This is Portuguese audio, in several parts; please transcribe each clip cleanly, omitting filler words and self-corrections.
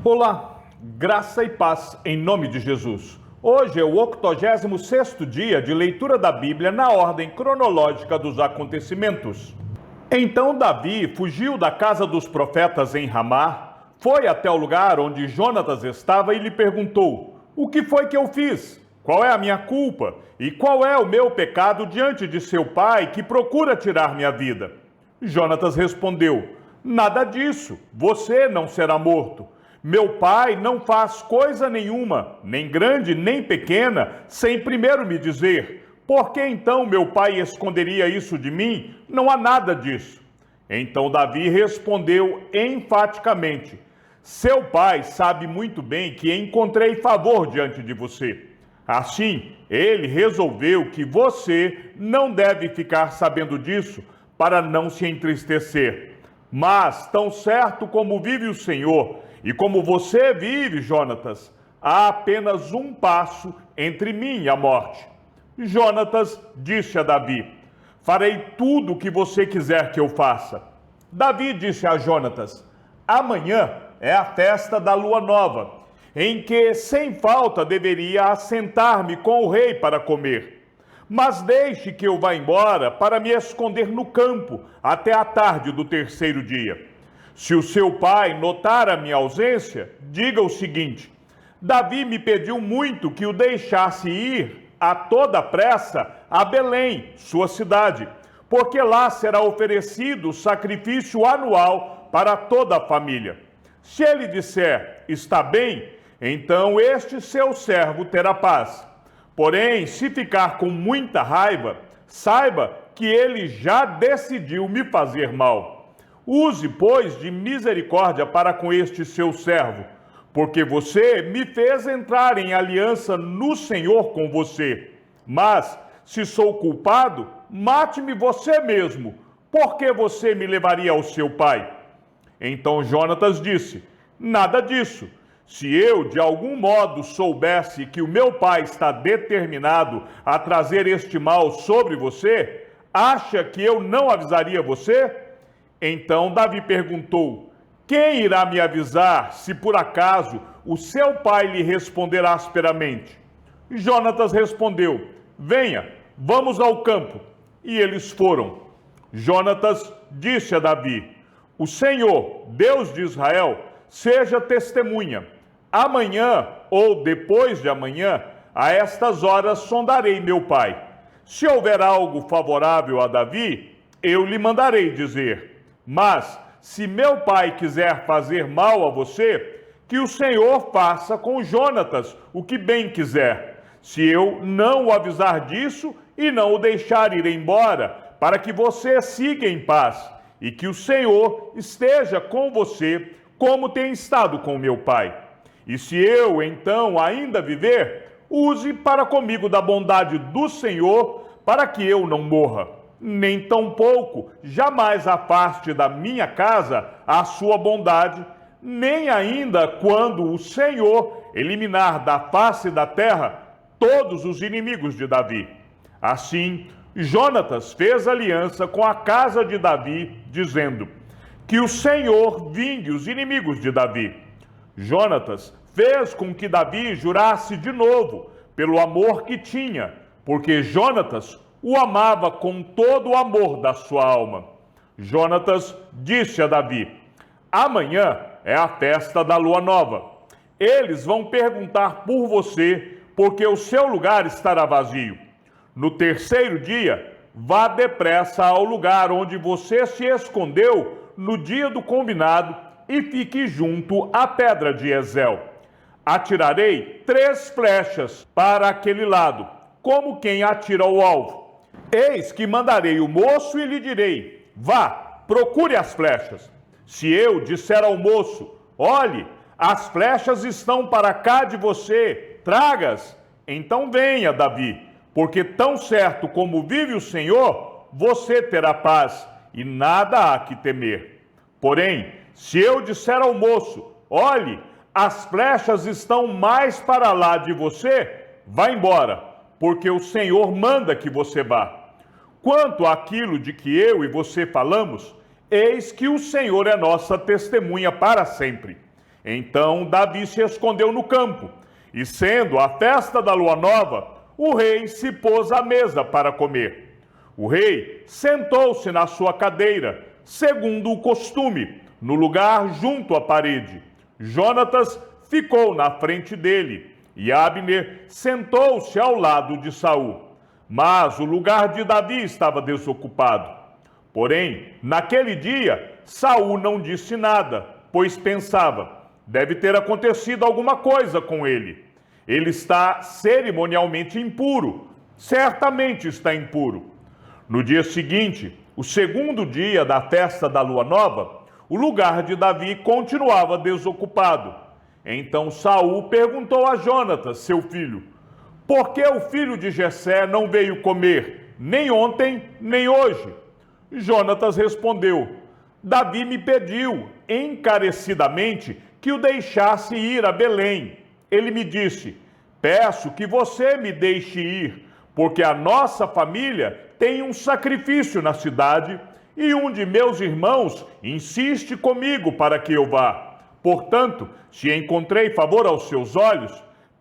Olá, graça e paz em nome de Jesus. Hoje é o 86º dia de leitura da Bíblia na ordem cronológica dos acontecimentos. Então Davi fugiu da casa dos profetas em Ramá, foi até o lugar onde Jonatas estava e lhe perguntou: "O que foi que eu fiz? Qual é a minha culpa? E qual é o meu pecado diante de seu pai que procura tirar minha vida?" Jonatas respondeu: "Nada disso, você não será morto. Meu pai não faz coisa nenhuma, nem grande nem pequena, sem primeiro me dizer. Por que então meu pai esconderia isso de mim? Não há nada disso." Então Davi respondeu enfaticamente: "Seu pai sabe muito bem que encontrei favor diante de você. Assim, ele resolveu que você não deve ficar sabendo disso para não se entristecer. Mas, tão certo como vive o Senhor, e como você vive, Jonatas, há apenas um passo entre mim e a morte." Jonatas disse a Davi: "Farei tudo o que você quiser que eu faça." Davi disse a Jonatas: "Amanhã é a festa da lua nova, em que sem falta deveria assentar-me com o rei para comer. Mas deixe que eu vá embora para me esconder no campo até a tarde do terceiro dia. Se o seu pai notar a minha ausência, diga o seguinte: Davi me pediu muito que o deixasse ir a toda pressa a Belém, sua cidade, porque lá será oferecido sacrifício anual para toda a família. Se ele disser, está bem, então este seu servo terá paz. Porém, se ficar com muita raiva, saiba que ele já decidiu me fazer mal. Use, pois, de misericórdia para com este seu servo, porque você me fez entrar em aliança no Senhor com você. Mas, se sou culpado, mate-me você mesmo, porque você me levaria ao seu pai." Então Jonatas disse: "Nada disso. Se eu, de algum modo, soubesse que o meu pai está determinado a trazer este mal sobre você, acha que eu não avisaria você?" Então Davi perguntou: "Quem irá me avisar se por acaso o seu pai lhe responder asperamente?" Jonatas respondeu: "Venha, vamos ao campo." E eles foram. Jonatas disse a Davi: "O Senhor, Deus de Israel, seja testemunha. Amanhã ou depois de amanhã, a estas horas sondarei meu pai. Se houver algo favorável a Davi, eu lhe mandarei dizer. Mas, se meu pai quiser fazer mal a você, que o Senhor faça com Jonatas o que bem quiser, se eu não o avisar disso e não o deixar ir embora, para que você siga em paz, e que o Senhor esteja com você, como tem estado com meu pai. E se eu, então, ainda viver, use para comigo da bondade do Senhor, para que eu não morra. Nem tampouco jamais afaste da minha casa a sua bondade, nem ainda quando o Senhor eliminar da face da terra todos os inimigos de Davi." Assim, Jonatas fez aliança com a casa de Davi, dizendo: "Que o Senhor vingue os inimigos de Davi." Jonatas fez com que Davi jurasse de novo, pelo amor que tinha, porque Jonatas o amava com todo o amor da sua alma. Jonatas disse a Davi: "Amanhã é a festa da lua nova. Eles vão perguntar por você, porque o seu lugar estará vazio. No terceiro dia, vá depressa ao lugar onde você se escondeu no dia do combinado e fique junto à pedra de Ezel. Atirarei 3 flechas para aquele lado, como quem atira ao alvo. Eis que mandarei o moço e lhe direi: vá, procure as flechas. Se eu disser ao moço: olhe, as flechas estão para cá de você, traga-as, então venha, Davi, porque tão certo como vive o Senhor, você terá paz e nada há que temer. Porém, se eu disser ao moço: olhe, as flechas estão mais para lá de você, vá embora, porque o Senhor manda que você vá. Quanto àquilo de que eu e você falamos, eis que o Senhor é nossa testemunha para sempre. Então Davi se escondeu no campo, e sendo a festa da lua nova, o rei se pôs à mesa para comer. O rei sentou-se na sua cadeira, segundo o costume, no lugar junto à parede. Jonatas ficou na frente dele, e Abner sentou-se ao lado de Saul. Mas o lugar de Davi estava desocupado. Porém, naquele dia, Saul não disse nada, pois pensava: deve ter acontecido alguma coisa com ele. Ele está cerimonialmente impuro, certamente está impuro. No dia seguinte, o segundo dia da festa da lua nova, o lugar de Davi continuava desocupado. Então Saul perguntou a Jonatas, seu filho: por que o filho de Jessé não veio comer, nem ontem, nem hoje? Jonatas respondeu: Davi me pediu encarecidamente que o deixasse ir a Belém. Ele me disse: peço que você me deixe ir, porque a nossa família tem um sacrifício na cidade e um de meus irmãos insiste comigo para que eu vá. Portanto, se encontrei favor aos seus olhos,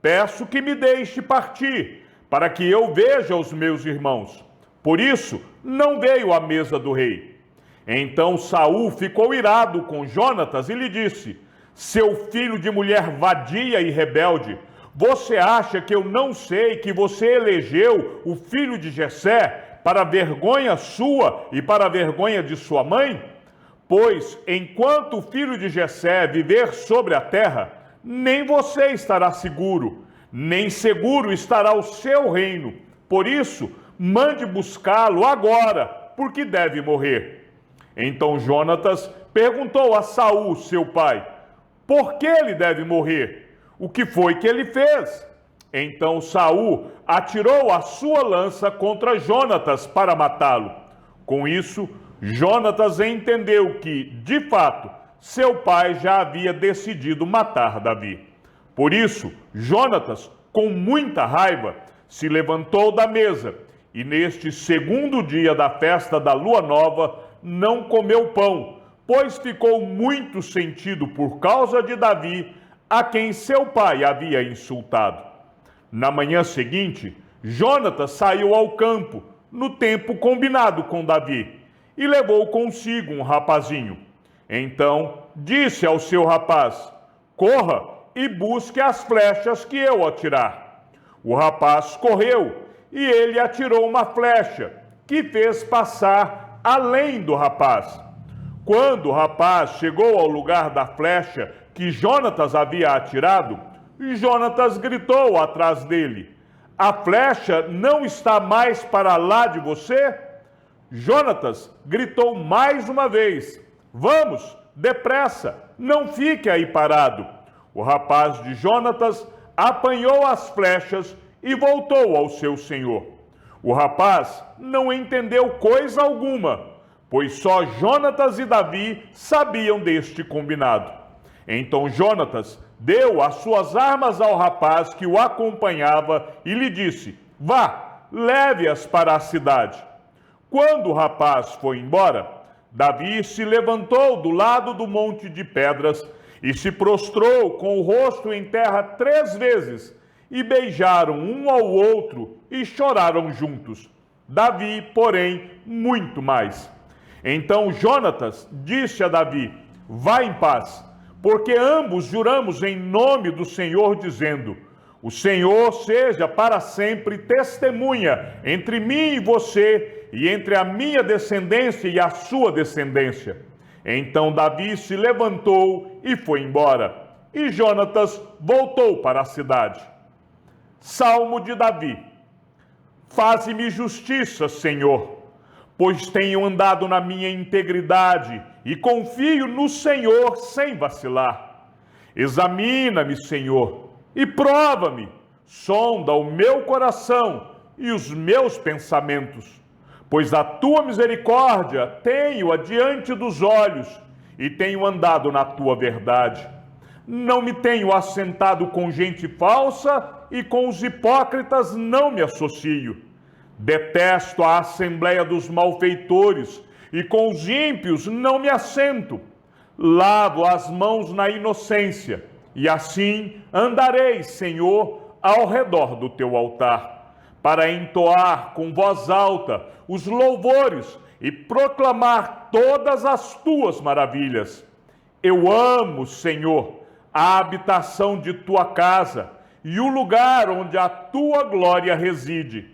peço que me deixe partir, para que eu veja os meus irmãos. Por isso, não veio à mesa do rei. Então Saul ficou irado com Jonatas e lhe disse: seu filho de mulher vadia e rebelde, você acha que eu não sei que você elegeu o filho de Jessé para vergonha sua e para vergonha de sua mãe? Pois, enquanto o filho de Jessé viver sobre a terra, nem você estará seguro, nem seguro estará o seu reino. Por isso, mande buscá-lo agora, porque deve morrer. Então Jonatas perguntou a Saul, seu pai: por que ele deve morrer? O que foi que ele fez? Então Saul atirou a sua lança contra Jonatas para matá-lo. Com isso, Jonatas entendeu que, de fato, seu pai já havia decidido matar Davi. Por isso, Jonatas, com muita raiva, se levantou da mesa e, neste segundo dia da festa da lua nova, não comeu pão, pois ficou muito sentido por causa de Davi, a quem seu pai havia insultado. Na manhã seguinte, Jonatas saiu ao campo, no tempo combinado com Davi, e levou consigo um rapazinho. Então disse ao seu rapaz: corra e busque as flechas que eu atirar. O rapaz correu, e ele atirou uma flecha, que fez passar além do rapaz. Quando o rapaz chegou ao lugar da flecha que Jonatas havia atirado, Jonatas gritou atrás dele: a flecha não está mais para lá de você? Jonatas gritou mais uma vez: vamos, depressa, não fique aí parado. O rapaz de Jonatas apanhou as flechas e voltou ao seu senhor. O rapaz não entendeu coisa alguma, pois só Jonatas e Davi sabiam deste combinado. Então Jonatas deu as suas armas ao rapaz que o acompanhava e lhe disse: vá, leve-as para a cidade. Quando o rapaz foi embora, Davi se levantou do lado do monte de pedras e se prostrou com o rosto em terra 3 vezes, e beijaram um ao outro e choraram juntos. Davi, porém, muito mais. Então Jonatas disse a Davi: vá em paz, porque ambos juramos em nome do Senhor, dizendo: o Senhor seja para sempre testemunha entre mim e você, e entre a minha descendência e a sua descendência. Então Davi se levantou e foi embora, e Jonatas voltou para a cidade. Salmo de Davi. Faze-me justiça, Senhor, pois tenho andado na minha integridade e confio no Senhor sem vacilar. Examina-me, Senhor, e prova-me, sonda o meu coração e os meus pensamentos, pois a tua misericórdia tenho adiante dos olhos e tenho andado na tua verdade. Não me tenho assentado com gente falsa e com os hipócritas não me associo. Detesto a assembleia dos malfeitores e com os ímpios não me assento. lavo as mãos na inocência, e assim andarei, Senhor, ao redor do teu altar, para entoar com voz alta os louvores e proclamar todas as tuas maravilhas. Eu amo, Senhor, a habitação de tua casa e o lugar onde a tua glória reside.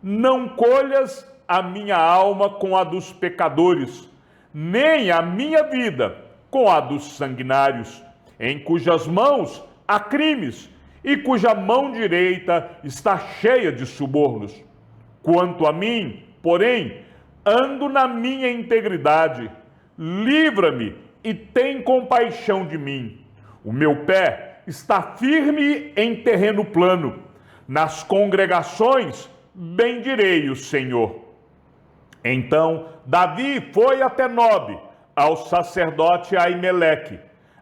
Não colhas a minha alma com a dos pecadores, nem a minha vida com a dos sanguinários, em cujas mãos há crimes e cuja mão direita está cheia de subornos. Quanto a mim, porém, ando na minha integridade. Livra-me e tem compaixão de mim. O meu pé está firme em terreno plano. Nas congregações bendirei o Senhor. Então Davi foi até Nobe, ao sacerdote Aimeleque.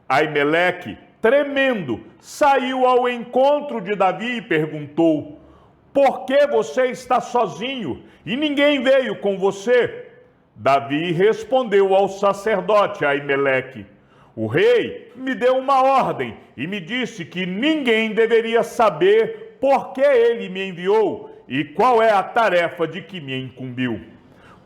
Aimeleque, tremendo, saiu ao encontro de Davi e perguntou: por que você está sozinho e ninguém veio com você? Davi respondeu ao sacerdote Aimeleque: o rei me deu uma ordem e me disse que ninguém deveria saber por que ele me enviou e qual é a tarefa de que me incumbiu.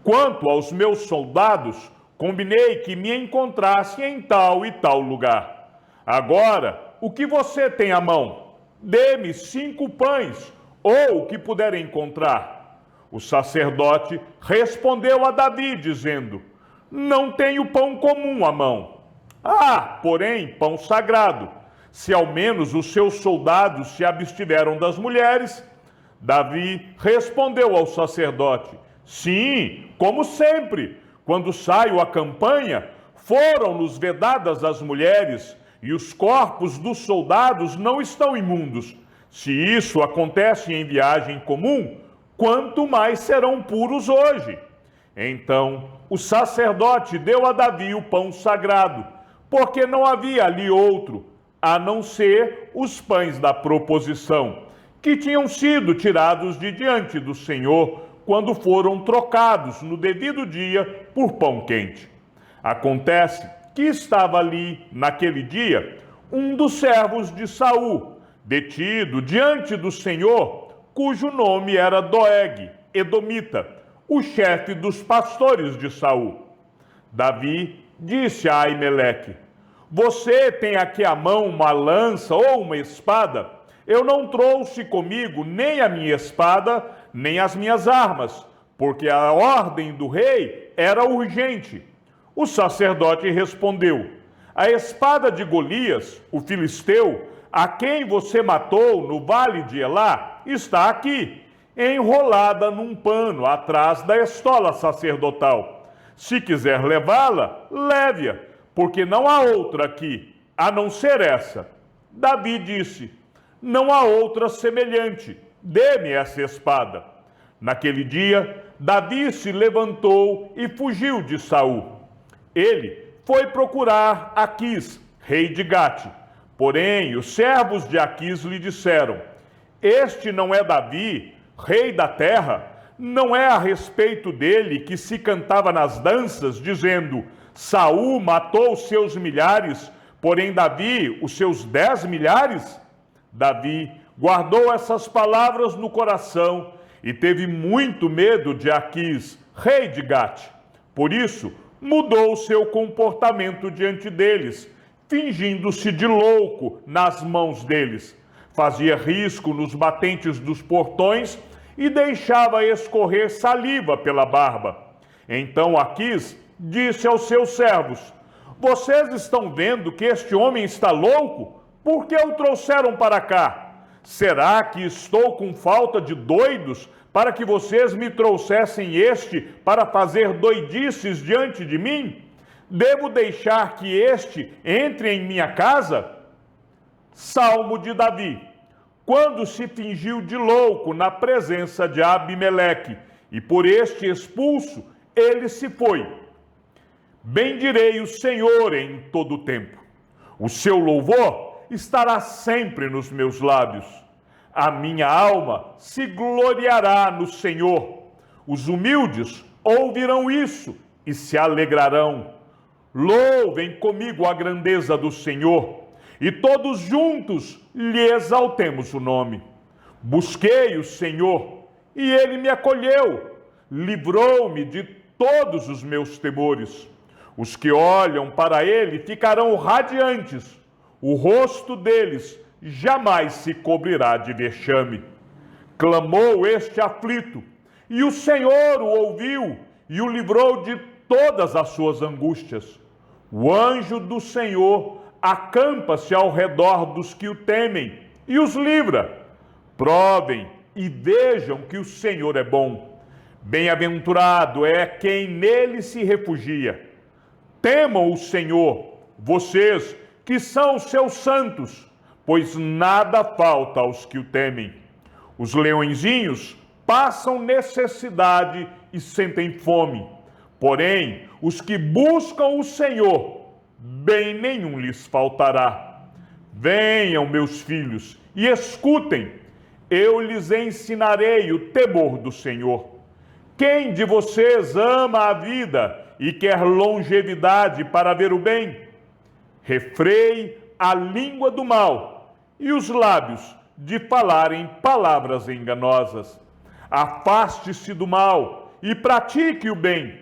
Quanto aos meus soldados, combinei que me encontrasse em tal e tal lugar. Agora, o que você tem à mão? Dê-me 5 pães, ou o que puder encontrar. O sacerdote respondeu a Davi, dizendo: não tenho pão comum à mão. Porém, pão sagrado. Se ao menos os seus soldados se abstiveram das mulheres. Davi respondeu ao sacerdote: sim, como sempre, quando saio à campanha, foram-nos vedadas as mulheres, e os corpos dos soldados não estão imundos. Se isso acontece em viagem comum, quanto mais serão puros hoje. Então o sacerdote deu a Davi o pão sagrado, porque não havia ali outro, a não ser os pães da proposição, que tinham sido tirados de diante do Senhor, quando foram trocados no devido dia por pão quente. Acontece que estava ali, naquele dia, um dos servos de Saul, detido diante do Senhor, cujo nome era Doeg, edomita, o chefe dos pastores de Saul. Davi disse a Aimeleque: você tem aqui à mão uma lança ou uma espada? Eu não trouxe comigo nem a minha espada, nem as minhas armas, porque a ordem do rei era urgente. O sacerdote respondeu: a espada de Golias, o filisteu, a quem você matou no vale de Elá, está aqui, enrolada num pano atrás da estola sacerdotal. Se quiser levá-la, leve-a, porque não há outra aqui, a não ser essa. Davi disse: não há outra semelhante, dê-me essa espada. Naquele dia, Davi se levantou e fugiu de Saul. Ele foi procurar Aquis, rei de Gate. Porém, os servos de Aquis lhe disseram: este não é Davi, rei da terra? Não é a respeito dele que se cantava nas danças, dizendo: Saul matou os seus milhares, porém Davi os seus 10 milhares? Davi guardou essas palavras no coração e teve muito medo de Aquis, rei de Gate. Por isso, mudou o seu comportamento diante deles, fingindo-se de louco nas mãos deles. Fazia risco nos batentes dos portões e deixava escorrer saliva pela barba. Então Aquis disse aos seus servos: vocês estão vendo que este homem está louco? Por que o trouxeram para cá? Será que estou com falta de doidos para que vocês me trouxessem este para fazer doidices diante de mim? Devo deixar que este entre em minha casa? Salmo de Davi. Quando se fingiu de louco na presença de Abimeleque, e por este expulso, ele se foi. Bendirei o Senhor em todo o tempo. O seu louvor estará sempre nos meus lábios. A minha alma se gloriará no Senhor. Os humildes ouvirão isso e se alegrarão. Louvem comigo a grandeza do Senhor, e todos juntos lhe exaltemos o nome. Busquei o Senhor, e ele me acolheu, livrou-me de todos os meus temores. Os que olham para ele ficarão radiantes, o rosto deles jamais se cobrirá de vexame. Clamou este aflito, e o Senhor o ouviu e o livrou de todas as suas angústias. O anjo do Senhor acampa-se ao redor dos que o temem e os livra. Provem e vejam que o Senhor é bom. Bem-aventurado é quem nele se refugia. Temam o Senhor, vocês que são seus santos, pois nada falta aos que o temem. Os leõezinhos passam necessidade e sentem fome, porém, os que buscam o Senhor, bem nenhum lhes faltará. Venham, meus filhos, e escutem, eu lhes ensinarei o temor do Senhor. Quem de vocês ama a vida e quer longevidade para ver o bem? Refreie a língua do mal e os lábios de falarem palavras enganosas. Afaste-se do mal e pratique o bem.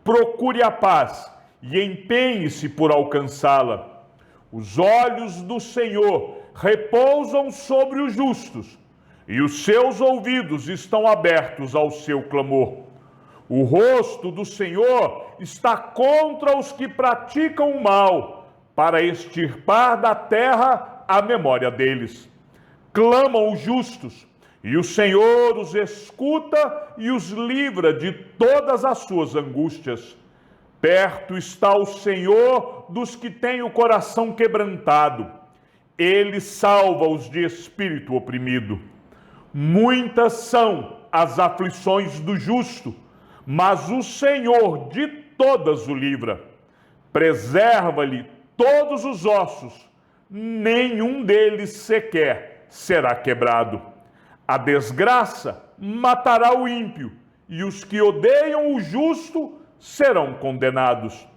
Procure a paz e empenhe-se por alcançá-la. Os olhos do Senhor repousam sobre os justos, e os seus ouvidos estão abertos ao seu clamor. O rosto do Senhor está contra os que praticam o mal, para extirpar da terra a memória deles. Clamam os justos, e o Senhor os escuta e os livra de todas as suas angústias. Perto está o Senhor dos que têm o coração quebrantado. Ele salva-os de espírito oprimido. Muitas são as aflições do justo, mas o Senhor de todas o livra. Preserva-lhe todos os ossos, nenhum deles sequer será quebrado. A desgraça matará o ímpio, e os que odeiam o justo serão condenados.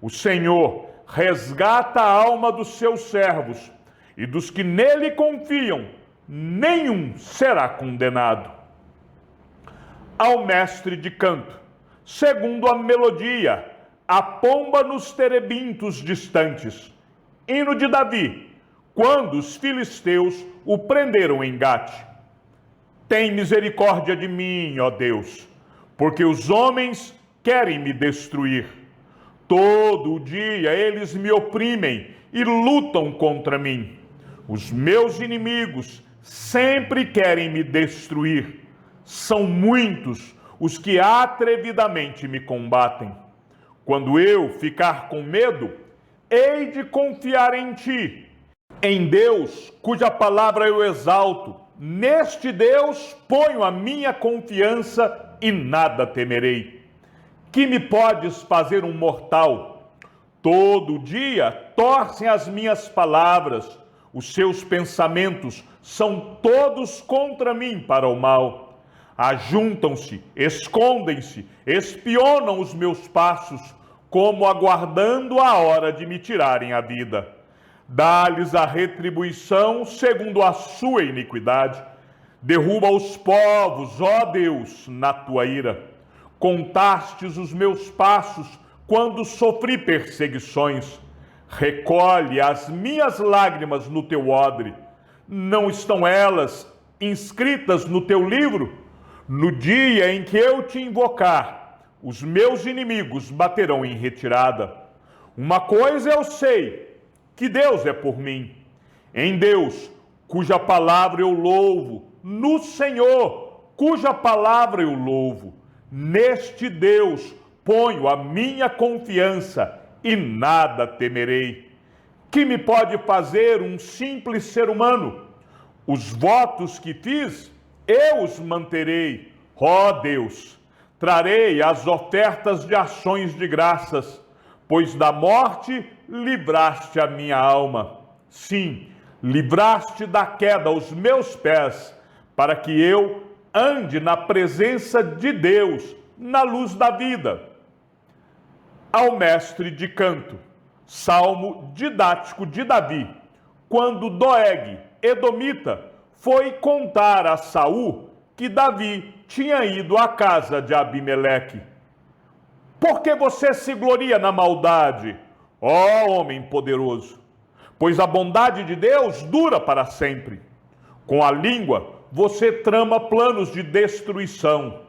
O Senhor resgata a alma dos seus servos, e dos que nele confiam, nenhum será condenado. Ao mestre de canto, segundo a melodia, a pomba nos terebintos distantes. Hino de Davi, quando os filisteus o prenderam em Gate. Tem misericórdia de mim, ó Deus, porque os homens querem me destruir. Todo o dia eles me oprimem e lutam contra mim. Os meus inimigos sempre querem me destruir. São muitos os que atrevidamente me combatem. Quando eu ficar com medo, hei de confiar em ti. Em Deus, cuja palavra eu exalto, neste Deus ponho a minha confiança e nada temerei. Que me podes fazer um mortal? Todo dia torcem as minhas palavras, os seus pensamentos são todos contra mim para o mal. Ajuntam-se, escondem-se, espionam os meus passos, como aguardando a hora de me tirarem a vida. Dá-lhes a retribuição segundo a sua iniquidade. Derruba os povos, ó Deus, na tua ira. Contastes os meus passos quando sofri perseguições. Recolhe as minhas lágrimas no teu odre. Não estão elas inscritas no teu livro? No dia em que eu te invocar, os meus inimigos baterão em retirada. Uma coisa eu sei, que Deus é por mim. Em Deus, cuja palavra eu louvo, no Senhor, cuja palavra eu louvo. Neste Deus ponho a minha confiança e nada temerei. Que me pode fazer um simples ser humano? Os votos que fiz, eu os manterei. Ó Deus, trarei as ofertas de ações de graças, pois da morte livraste a minha alma. Sim, livraste da queda os meus pés, para que eu ande na presença de Deus, na luz da vida. ao mestre de canto. Salmo didático de Davi, quando Doeg, edomita, foi contar a Saul que Davi tinha ido à casa de Abimeleque. Por que você se gloria na maldade, ó homem poderoso? Pois a bondade de Deus dura para sempre. Com a língua você trama planos de destruição.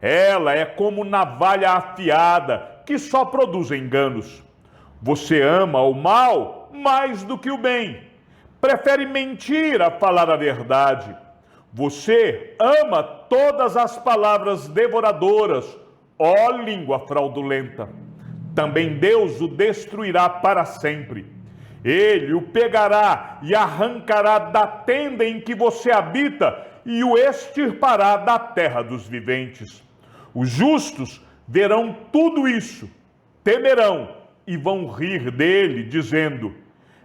Ela é como navalha afiada que só produz enganos. Você ama o mal mais do que o bem. Prefere mentir a falar a verdade. Você ama todas as palavras devoradoras, ó língua fraudulenta. Também Deus o destruirá para sempre. Ele o pegará e arrancará da tenda em que você habita e o extirpará da terra dos viventes. Os justos verão tudo isso, temerão e vão rir dele, dizendo: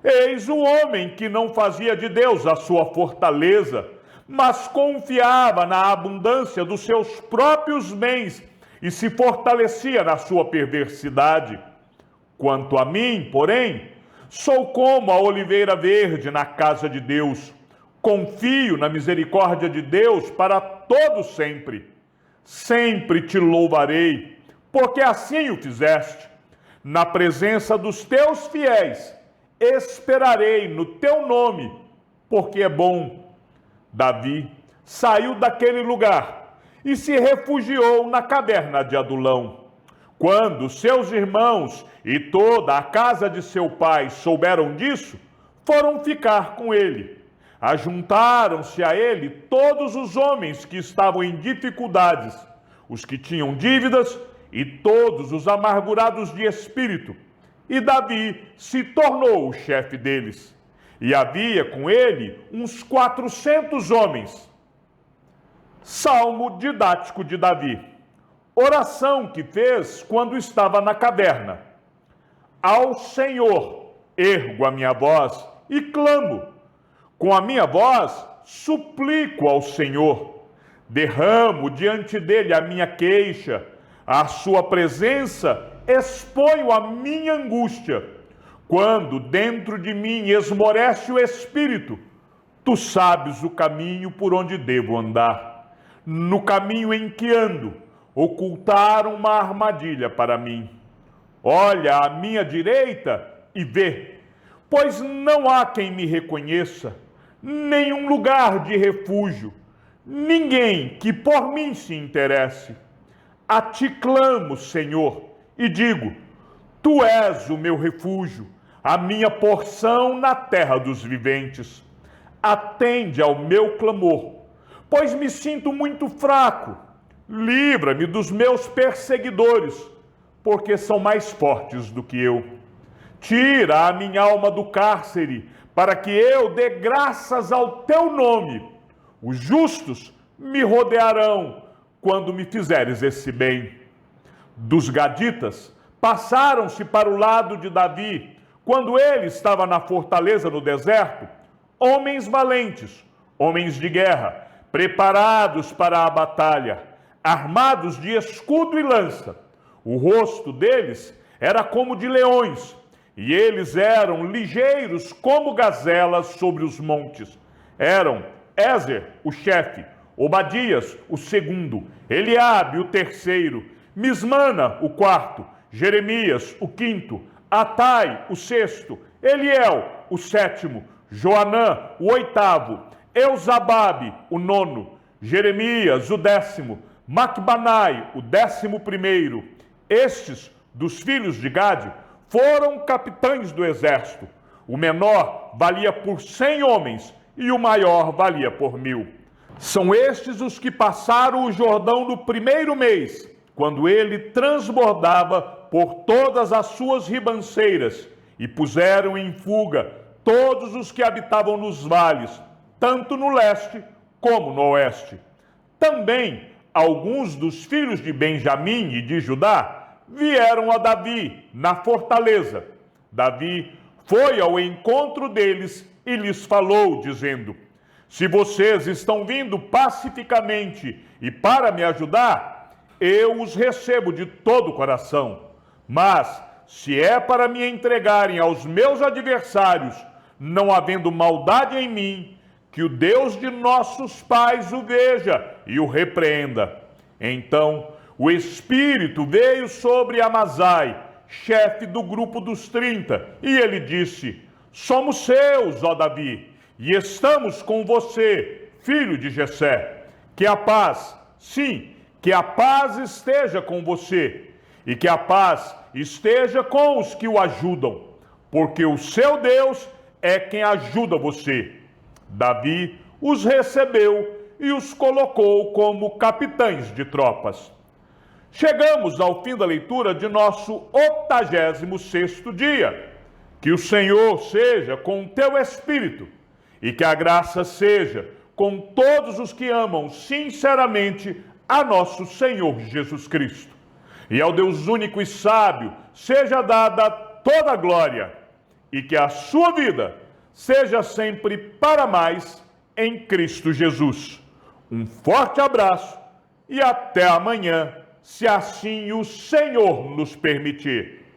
eis o homem que não fazia de Deus a sua fortaleza, mas confiava na abundância dos seus próprios bens e se fortalecia na sua perversidade. Quanto a mim, porém, sou como a oliveira verde na casa de Deus. Confio na misericórdia de Deus para todo sempre. Sempre te louvarei, porque assim o fizeste. Na presença dos teus fiéis, esperarei no teu nome, porque é bom. Davi saiu daquele lugar e se refugiou na caverna de Adulão. Quando seus irmãos e toda a casa de seu pai souberam disso, foram ficar com ele. Ajuntaram-se a ele todos os homens que estavam em dificuldades, os que tinham dívidas e todos os amargurados de espírito. E Davi se tornou o chefe deles. E havia com ele uns 400 homens. Salmo didático de Davi. Oração que fez quando estava na caverna. Ao Senhor ergo a minha voz e clamo. Com a minha voz suplico ao Senhor. Derramo diante dele a minha queixa. À sua presença exponho a minha angústia. Quando dentro de mim esmorece o espírito, tu sabes o caminho por onde devo andar. No caminho em que ando, ocultaram uma armadilha para mim. Olha à minha direita e vê, pois não há quem me reconheça, nenhum lugar de refúgio, ninguém que por mim se interesse. A ti clamo, Senhor, e digo: tu és o meu refúgio, a minha porção na terra dos viventes. Atende ao meu clamor, pois me sinto muito fraco. Livra-me dos meus perseguidores, porque são mais fortes do que eu. Tira a minha alma do cárcere, para que eu dê graças ao teu nome. Os justos me rodearão quando me fizeres esse bem. Dos gaditas passaram-se para o lado de Davi, quando ele estava na fortaleza no deserto, homens valentes, homens de guerra, preparados para a batalha, armados de escudo e lança. O rosto deles era como de leões, e eles eram ligeiros como gazelas sobre os montes. Eram Ézer, o chefe, Obadias, o segundo, Eliabe, o terceiro, Mismana, o quarto, Jeremias, o quinto, Atai, o sexto, Eliel, o sétimo, Joanã, o oitavo, Euzababe, o nono, Jeremias, o décimo, Macbanai, o 11º. Estes, dos filhos de Gade, foram capitães do exército. O menor valia por 100 homens e o maior valia por 1000. São estes os que passaram o Jordão no primeiro mês, quando ele transbordava por todas as suas ribanceiras, e puseram em fuga todos os que habitavam nos vales, tanto no leste como no oeste. Também alguns dos filhos de Benjamim e de Judá vieram a Davi na fortaleza. Davi foi ao encontro deles e lhes falou, dizendo: se vocês estão vindo pacificamente e para me ajudar, eu os recebo de todo o coração. Mas, se é para me entregarem aos meus adversários, não havendo maldade em mim, que o Deus de nossos pais o veja e o repreenda. Então, o Espírito veio sobre Amazai, chefe do grupo dos 30, e ele disse: somos seus, ó Davi, e estamos com você, filho de Jessé. Que a paz, sim, que a paz esteja com você, e que a paz esteja com os que o ajudam, porque o seu Deus é quem ajuda você. Davi os recebeu e os colocou como capitães de tropas. Chegamos ao fim da leitura de nosso 86º dia. Que o Senhor seja com o teu espírito e que a graça seja com todos os que amam sinceramente a nosso Senhor Jesus Cristo. E ao Deus único e sábio seja dada toda a glória e que a sua vida seja sempre para mais em Cristo Jesus. Um forte abraço e até amanhã, se assim o Senhor nos permitir.